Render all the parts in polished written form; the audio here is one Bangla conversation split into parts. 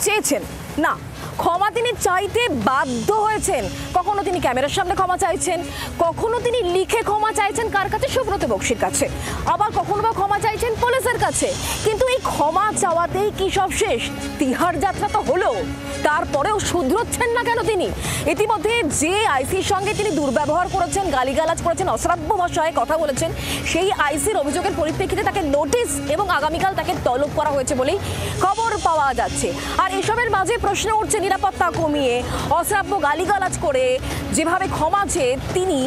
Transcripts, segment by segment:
চেয়েছেন না, ক্ষমা তিনি চাইতে বাধ্য হয়েছেন। কখনো তিনি ক্যামেরার সামনে ক্ষমা চাইছেন, কখনো তিনি লিখে ক্ষমা চাইছেন কার কাছে? সুব্রত বক্সির কাছে। আবার কখনো বা ক্ষমা চাইছেন পুলিশের কাছে। কিন্তু এই ক্ষমা চাওয়াতেই কি সব শেষ? তিহার যাত্রা তো হলো, তারপরেও শুধরোচ্ছেন না কেন তিনি? ইতিমধ্যে যে আইসির সঙ্গে তিনি দুর্ব্যবহার করেছেন, গালিগালাজ করেছেন, অশ্রাব্য ভাষায় কথা বলেছেন, সেই আইসির অভিযোগের পরিপ্রেক্ষিতে তাকে নোটিশ এবং আগামীকাল তাকে তলব করা হয়েছে বলেই খবর পাওয়া যাচ্ছে। আর এসবের মাঝে প্রশ্ন উঠছে নিরাপত্তা কমিয়ে অশ্রাব্য গালিগালাজ করে যেভাবে ক্ষমা চেয়ে তিনি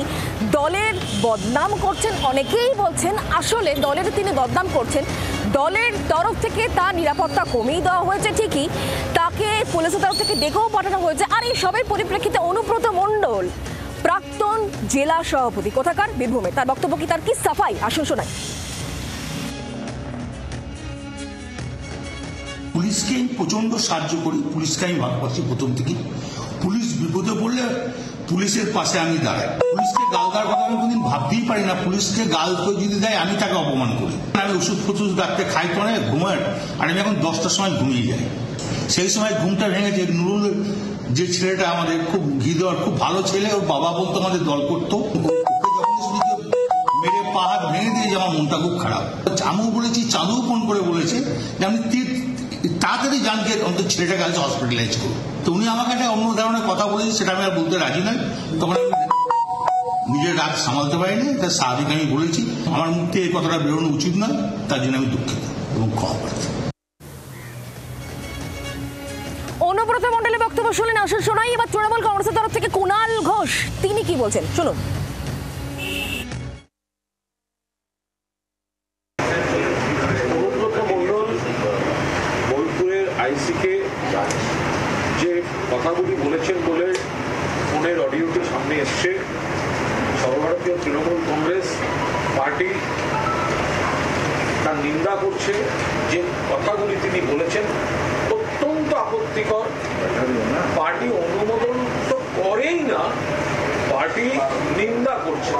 দলের বদনাম করছেন। অনেকেই বলছেন আসলে দলের তিনি বদনাম করছেন, দলের তরফ থেকে তার নিরাপত্তা কমিয়ে দেওয়া হয়েছে ঠিকই, তাকে পুলিশের তরফ থেকে ডেকেও পাঠানো হয়েছে। আর এই সবের পরিপ্রেক্ষিতে অনুব্রত মণ্ডল, প্রাক্তন জেলা সভাপতি কোথাকার, বীরভূমে, তার বক্তব্য কি, তার কি সাফাই? আসুন শোনাই। পুলিশকে আমি প্রচন্ড সাহায্য করি, পুলিশকে আমি ভালোবাসি প্রথম থেকে। পুলিশ বিপদে পড়লে পুলিশের পাশে আমি দাঁড়াই। পুলিশকে গাল দেওয়ার কথা আমি কোনদিন ভাবতেই পারি না। পুলিশকে গাল করে যদি দেয় আমি তাকে অপমান করি। আমি ওষুধ ফষুধ ডাকতে খাই তো অনেক ঘুমায়, আর আমি এখন 10টার সময় ঘুমিয়ে যাই। সেই সময় ঘুমটা ভেঙেছে নুরুল, যে ছেলেটা আমাদের খুব ঘি দেওয়ার খুব ভালো ছেলে, ওর বাবা বলতো আমাদের দল করতো, মেরে পা হাত ভেঙে দিয়েছে। আমার মনটা খুব খারাপ। আমিও বলেছি, চাঁদও ফোন করে বলেছে যে আমি তাড়াতাড়ি জানকে অন্তত ছেলেটাকে আজ হসপিটালাইজ করবো। তো উনি আমাকে একটা অন্য ধরনের কথা বলেছে, সেটা আমি আর বলতে রাজি নই। তখন আমি নিজের রাগ সামালতে পারিনি, এটা স্বাভাবিক আমি বলেছি। আমার মুখ থেকে এই কথাটা বেরোনো উচিত নয়, তার জন্য আমি দুঃখিত এবং ক্ষমা প্রার্থী। অনুব্রত মণ্ডলের বক্তব্য শুনলেন। আসল শোনাই এবার তৃণমূল কংগ্রেসের তরফ থেকে কুণাল ঘোষ, তিনি কি বলছেন শুনুন। আইসিকে যে কথাগুলি বলেছেন বলে ফোনের অডিওটি সামনে এসছে, সর্বভারতীয় তৃণমূল কংগ্রেস পার্টি তার নিন্দা করছে। যে কথাগুলি তিনি বলেছেন অত্যন্ত আপত্তিকর। পার্টি অনুমোদন তো করেই না, পার্টি নিন্দা করছে।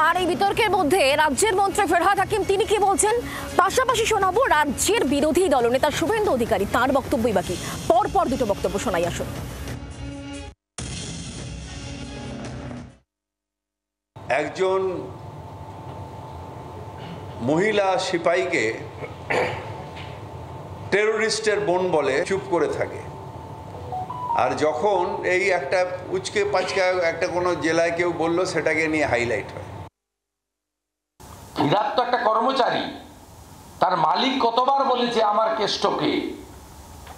আর এই বিতর্কের মধ্যে রাজ্যের মন্ত্রী ফেরহাদ হাকিম তিনি কি বলছেন, পাশাপাশি শোনাবো রাজ্যের বিরোধী দলনেতা শুভেন্দু অধিকারী, তার বক্তব্যই বাকি। পরপর দুটো বক্তব্য শোনাই আসুন। একজন মহিলা সিপাহীকে টেরোরিস্টের বোন বলে চুপ করে থাকে, আর যখন এই একটা উচকে পাচকা একটা কোনো জেলায় কেউ বললো, সেটাকে নিয়ে হাইলাইট হয়। ফিরহাদ তো একটা কর্মচারী, তার মালিক কতবার বলেছে আমার কেষ্টকে,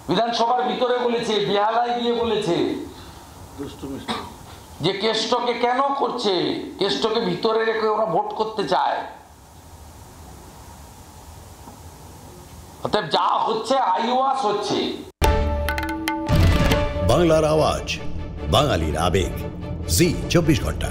বিধানসভার ভিতরে বলেছে, বেহালায় গিয়ে বলেছে যে কেষ্টকে কেন করছে, কেষ্টকে ভিতরে রেখে ওরা ভোট করতে চায়। অতএব যা হচ্ছে আইওয়াস হচ্ছে। বাংলার আওয়াজ, বাঙালির আবেগ, জি 24 ঘন্টা।